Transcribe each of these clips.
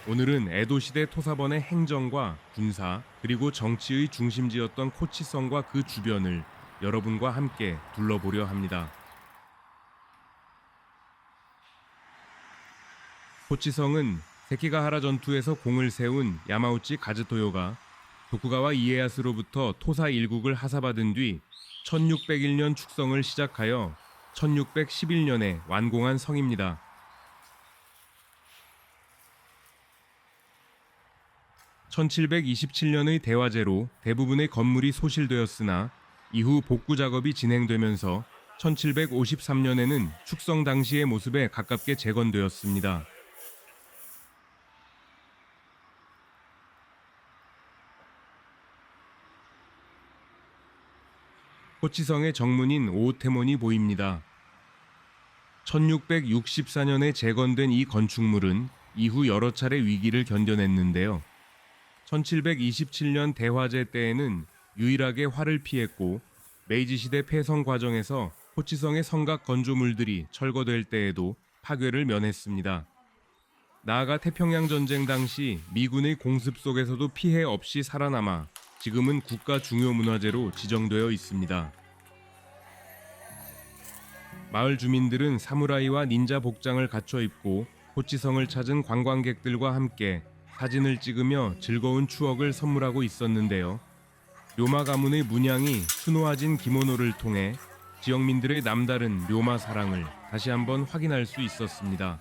오늘은 에도 시대 토사번의 행정과 군사 그리고 정치의 중심지였던 코치성과 그 주변을 여러분과 함께 둘러보려 합니다. 코치성은 세키가하라 전투에서 공을 세운 야마우치 가즈토요가 도쿠가와 이에야스로부터 토사 일국을 하사받은 뒤 1601년 축성을 시작하여 1611년에 완공한 성입니다. (1727년의) 대화재로 대부분의 건물이 소실되었으나 이후 복구 작업이 진행되면서 1753년에는 축성 당시의 모습에 가깝게 재건되었습니다. 코치성의 정문인 오호테몬이 보입니다. 1664년에 재건된 이 건축물은 이후 여러 차례 위기를 견뎌냈는데요. 1727년 대화재 때에는 유일하게 화를 피했고 메이지 시대 폐성 과정에서 코치성의 성곽 건조물들이 철거될 때에도 파괴를 면했습니다. 나아가 태평양 전쟁 당시 미군의 공습 속에서도 피해 없이 살아남아 지금은 국가 중요 문화재로 지정되어 있습니다. 마을 주민들은 사무라이와 닌자 복장을 갖춰 입고 코치성을 찾은 관광객들과 함께 사진을 찍으며 즐거운 추억을 선물하고 있었는데요. 료마 가문의 문양이 수노아진 기모노를 통해 지역민들의 남다른 료마 사랑을 다시 한번 확인할 수 있었습니다.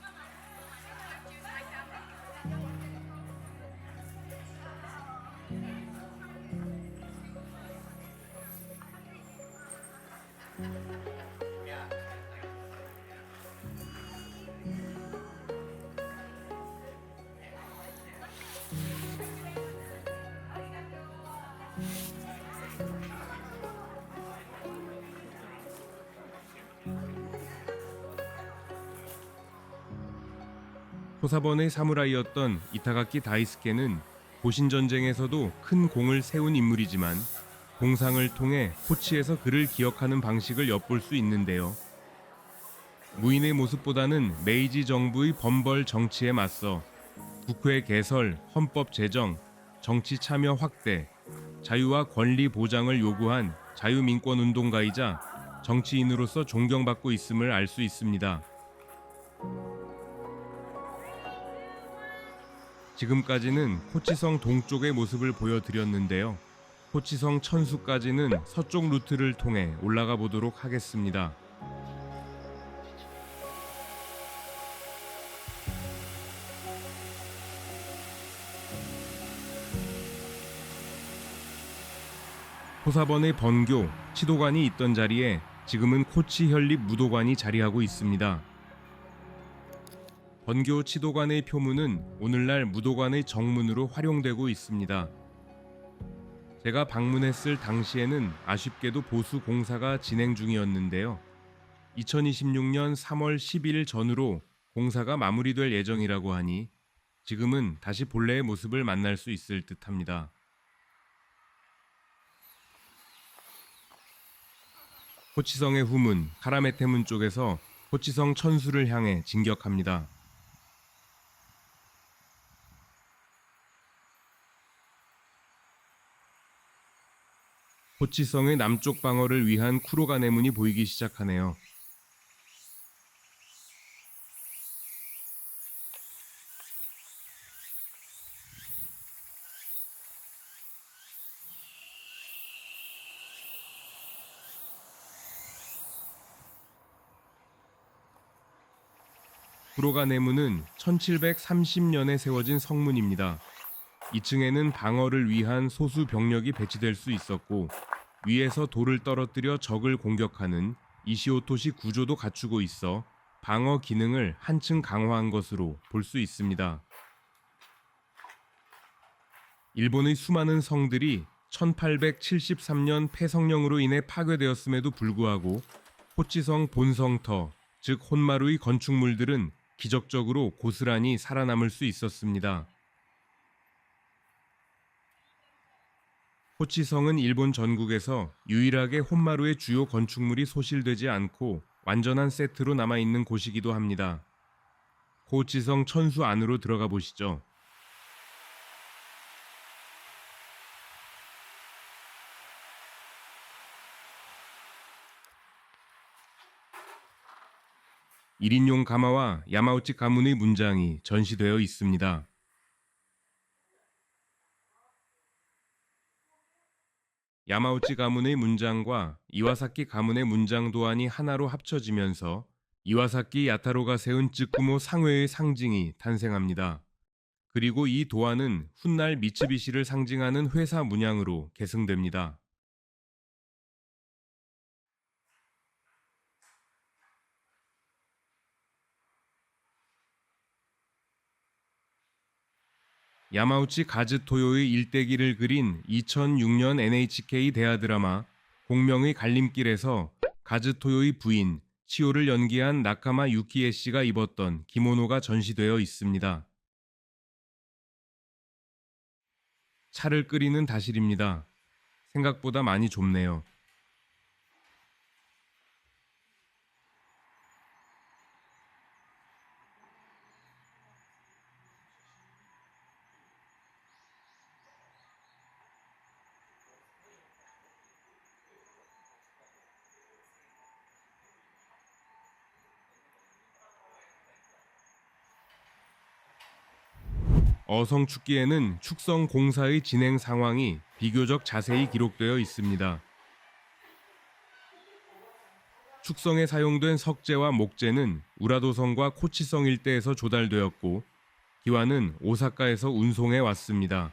토사번의 사무라이였던 이타가키 다이스케는 고신 전쟁에서도 큰 공을 세운 인물이지만 공상을 통해 코치에서 그를 기억하는 방식을 엿볼 수 있는데요. 무인의 모습보다는 메이지 정부의 범벌 정치에 맞서 국회 개설, 헌법 제정, 정치 참여 확대, 자유와 권리 보장을 요구한 자유민권운동가이자 정치인으로서 존경받고 있음을 알 수 있습니다. 지금까지는 코치성 동쪽의 모습을 보여드렸는데요. 코치성 천수까지는 서쪽 루트를 통해 올라가 보도록 하겠습니다. 토사번의 번교, 치도관이 있던 자리에 지금은 코치 현립 무도관이 자리하고 있습니다. 번교 치도관의 표문은 오늘날 무도관의 정문으로 활용되고 있습니다. 제가 방문했을 당시에는 아쉽게도 보수 공사가 진행 중이었는데요. 2026년 3월 10일 전후로 공사가 마무리될 예정이라고 하니 지금은 다시 본래의 모습을 만날 수 있을 듯합니다. 코치성의 후문 카라메테문 쪽에서 코치성 천수를 향해 진격합니다. 코치성의 남쪽 방어를 위한 쿠로가네문이 보이기 시작하네요. 쿠로가네문은 1730년에 세워진 성문입니다. 2층에는 방어를 위한 소수 병력이 배치될 수 있었고 위에서 돌을 떨어뜨려 적을 공격하는 이시오토시 구조도 갖추고 있어 방어 기능을 한층 강화한 것으로 볼 수 있습니다. 일본의 수많은 성들이 1873년 폐성령으로 인해 파괴되었음에도 불구하고 호치성 본성터, 즉 혼마루의 건축물들은 기적적으로 고스란히 살아남을 수 있었습니다. 호치성은 일본 전국에서 유일하게 혼마루의 주요 건축물이 소실되지 않고 완전한 세트로 남아있는 곳이기도 합니다. 호치성 천수 안으로 들어가 보시죠. 일인용 가마와 야마우치 가문의 문장이 전시되어 있습니다. 야마우치 가문의 문장과 이와사키 가문의 문장 도안이 하나로 합쳐지면서 이와사키 야타로가 세운 쯔쿠모 상회의 상징이 탄생합니다. 그리고 이 도안은 훗날 미츠비시를 상징하는 회사 문양으로 계승됩니다. 야마우치 가즈토요의 일대기를 그린 2006년 NHK 대하 드라마 공명의 갈림길에서 가즈토요의 부인 치오를 연기한 나카마 유키에 씨가 입었던 기모노가 전시되어 있습니다. 차를 끓이는 다실입니다. 생각보다 많이 좁네요. 어성 축기에는 축성 공사의 진행 상황이 비교적 자세히 기록되어 있습니다. 축성에 사용된 석재와 목재는 우라도성과 코치성 일대에서 조달되었고 기와는 오사카에서 운송해 왔습니다.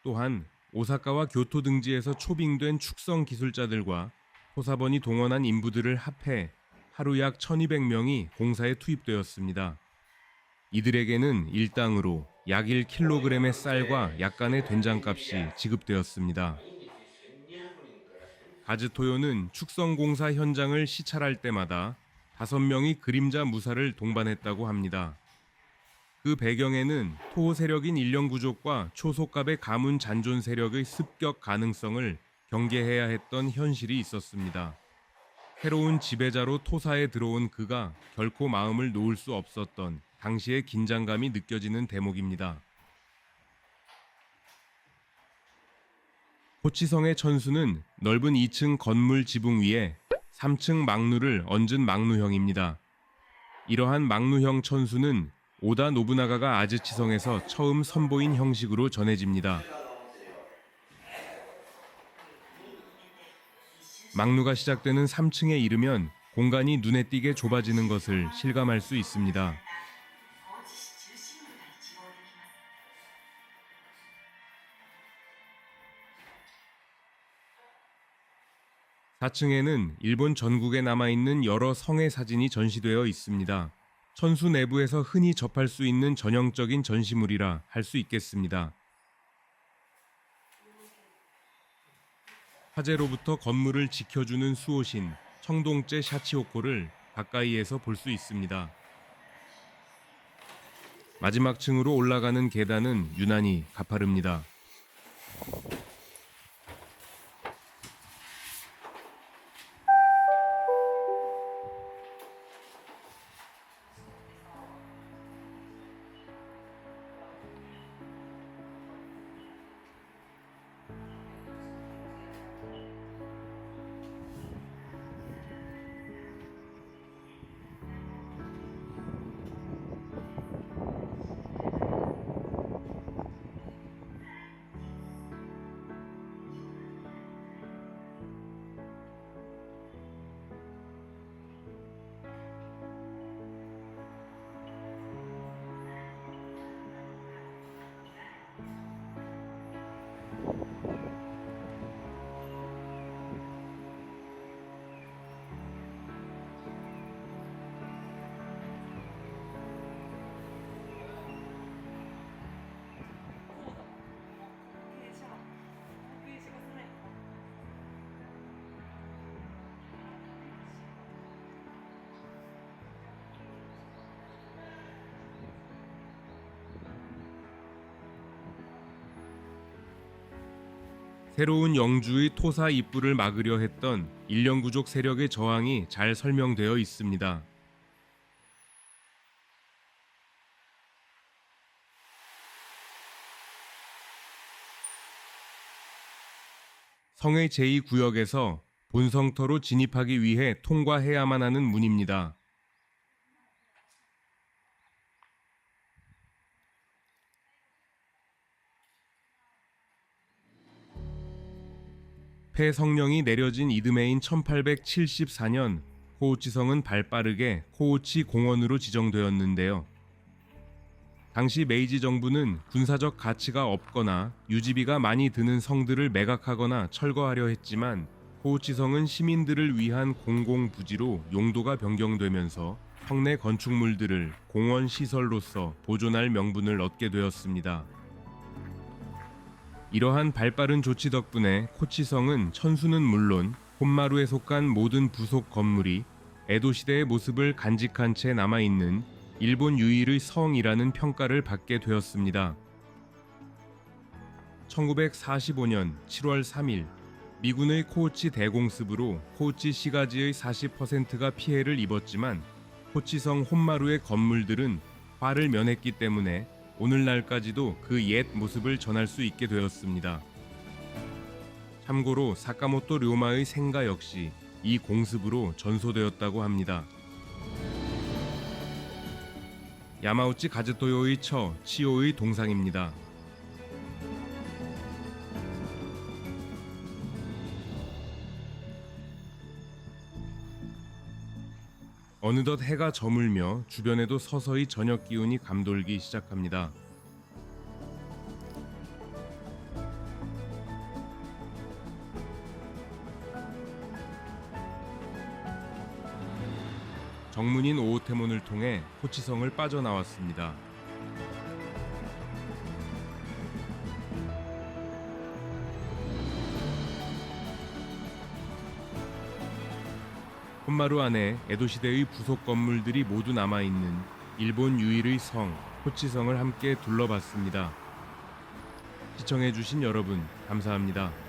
또한 오사카와 교토 등지에서 초빙된 축성 기술자들과 토사번이 동원한 인부들을 합해 하루 약 1200명이 공사에 투입되었습니다. 이들에게는 일당으로 약 1kg의 쌀과 약간의 된장값이 지급되었습니다. 가즈토요는 축성공사 현장을 시찰할 때마다 5명이 그림자 무사를 동반했다고 합니다. 그 배경에는 토호 세력인 일령부족과 초속갑의 가문 잔존 세력의 습격 가능성을 경계해야 했던 현실이 있었습니다. 새로운 지배자로 토사에 들어온 그가 결코 마음을 놓을 수 없었던 당시의 긴장감이 느껴지는 대목입니다. 호치성의 천수는 넓은 2층 건물 지붕 위에 3층 막루를 얹은 막루형입니다. 이러한 막루형 천수는 오다 노부나가가 아즈치성에서 처음 선보인 형식으로 전해집니다. 막루가 시작되는 3층에 이르면 공간이 눈에 띄게 좁아지는 것을 실감할 수 있습니다. 4층에는 일본 전국에 남아있는 여러 성의 사진이 전시되어 있습니다. 천수 내부에서 흔히 접할 수 있는 전형적인 전시물이라 할 수 있겠습니다. 화재로부터 건물을 지켜주는 수호신 청동제 샤치호코를 가까이에서 볼 수 있습니다. 마지막 층으로 올라가는 계단은 유난히 가파릅니다. 새로운 영주의 토사 입부를 막으려 했던 일령구족 세력의 저항이 잘 설명되어 있습니다. 성의 제2구역에서 본성터로 진입하기 위해 통과해야만 하는 문입니다. 폐성령이 내려진 이듬해인 1874년 코우치성은 발빠르게 코우치 공원으로 지정되었는데요. 당시 메이지 정부는 군사적 가치가 없거나 유지비가 많이 드는 성들을 매각하거나 철거하려 했지만 코우치성은 시민들을 위한 공공부지로 용도가 변경되면서 성내 건축물들을 공원 시설로서 보존할 명분을 얻게 되었습니다. 이러한 발빠른 조치 덕분에 코치성은 천수는 물론 혼마루에 속한 모든 부속 건물이 에도 시대의 모습을 간직한 채 남아있는 일본 유일의 성이라는 평가를 받게 되었습니다. 1945년 7월 3일 미군의 코우치 대공습으로 코우치 시가지의 40%가 피해를 입었지만 코치성 혼마루의 건물들은 화를 면했기 때문에 오늘날까지도 그 옛 모습을 전할 수 있게 되었습니다. 참고로 사카모토 료마의 생가 역시 이 공습으로 전소되었다고 합니다. 야마우치 가즈토요의 처 치오의 동상입니다. 어느덧 해가 저물며 주변에도 서서히 저녁 기운이 감돌기 시작합니다. 정문인 오호테몬을 통해 코치성을 빠져나왔습니다. 혼마루 안에 에도 시대의 부속 건물들이 모두 남아있는 일본 유일의 성, 코치성을 함께 둘러봤습니다. 시청해주신 여러분 감사합니다.